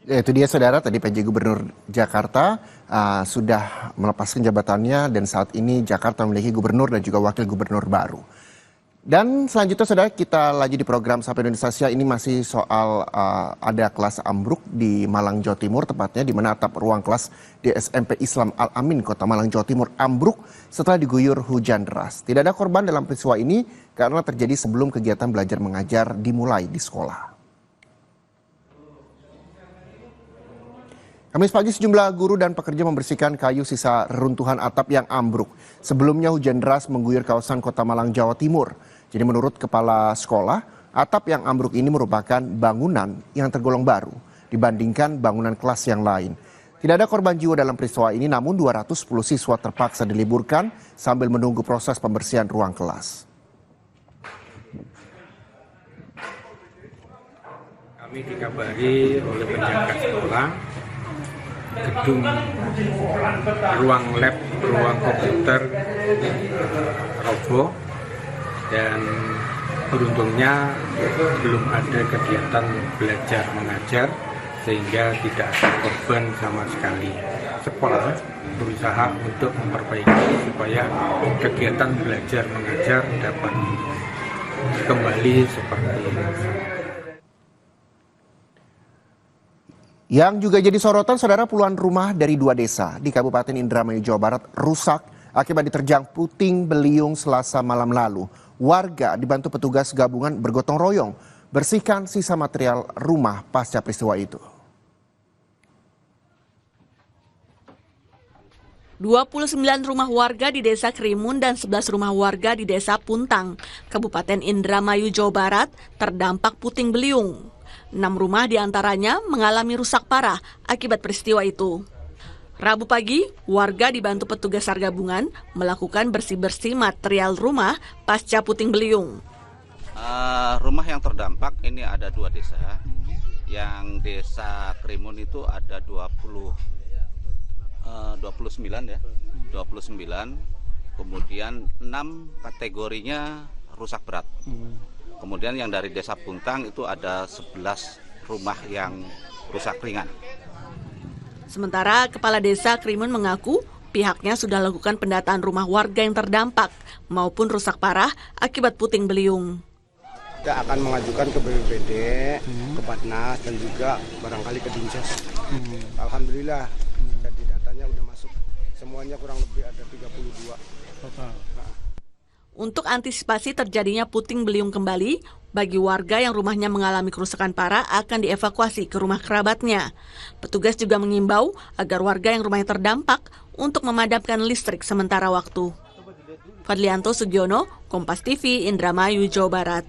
Ya, itu dia saudara, tadi PJ Gubernur Jakarta sudah melepaskan jabatannya dan saat ini Jakarta memiliki gubernur dan juga wakil gubernur baru. Dan selanjutnya saudara, kita lagi di program Sapa Indonesia. Ini masih soal ada kelas ambruk di Malang, Jawa Timur, tepatnya di mana atap ruang kelas di SMP Islam Al-Amin, Kota Malang, Jawa Timur ambruk setelah diguyur hujan deras. Tidak ada korban dalam peristiwa ini karena terjadi sebelum kegiatan belajar mengajar dimulai di sekolah. Kamis pagi sejumlah guru dan pekerja membersihkan kayu sisa reruntuhan atap yang ambruk. Sebelumnya hujan deras mengguyur kawasan Kota Malang, Jawa Timur. Jadi menurut kepala sekolah, atap yang ambruk ini merupakan bangunan yang tergolong baru dibandingkan bangunan kelas yang lain. Tidak ada korban jiwa dalam peristiwa ini, namun 210 siswa terpaksa diliburkan sambil menunggu proses pembersihan ruang kelas. Kami dikabari oleh penjaga sekolah, gedung ruang lab, ruang komputer roboh, dan beruntungnya belum ada kegiatan belajar mengajar sehingga tidak ada korban sama sekali. Sekolah berusaha untuk memperbaiki supaya kegiatan belajar mengajar dapat kembali seperti ini. Yang juga jadi sorotan, saudara, puluhan rumah dari 2 desa di Kabupaten Indramayu, Jawa Barat rusak akibat diterjang puting beliung Selasa malam lalu. Warga dibantu petugas gabungan bergotong royong bersihkan sisa material rumah pasca peristiwa itu. 29 rumah warga di Desa Krimun dan 11 rumah warga di Desa Puntang, Kabupaten Indramayu, Jawa Barat terdampak puting beliung. 6 rumah diantaranya mengalami rusak parah akibat peristiwa itu. Rabu pagi, warga dibantu petugas SAR gabungan melakukan bersih-bersih material rumah pasca puting beliung. Rumah yang terdampak ini ada 2 desa. Yang Desa Krimun itu ada 29 ya, 29. Kemudian 6 kategorinya rusak berat. Kemudian yang dari Desa Puntang itu ada 11 rumah yang rusak ringan. Sementara Kepala Desa Krimun mengaku pihaknya sudah lakukan pendataan rumah warga yang terdampak maupun rusak parah akibat puting beliung. Kita akan mengajukan ke BPBD, ke Batnas, dan juga barangkali ke Dinsos. Alhamdulillah, jadi datanya udah masuk. Semuanya kurang lebih ada 32. Untuk antisipasi terjadinya puting beliung kembali, bagi warga yang rumahnya mengalami kerusakan parah akan dievakuasi ke rumah kerabatnya. Petugas juga mengimbau agar warga yang rumahnya terdampak untuk memadamkan listrik sementara waktu. Fadlianto Sugiono, Kompas TV, Indramayu, Jawa Barat.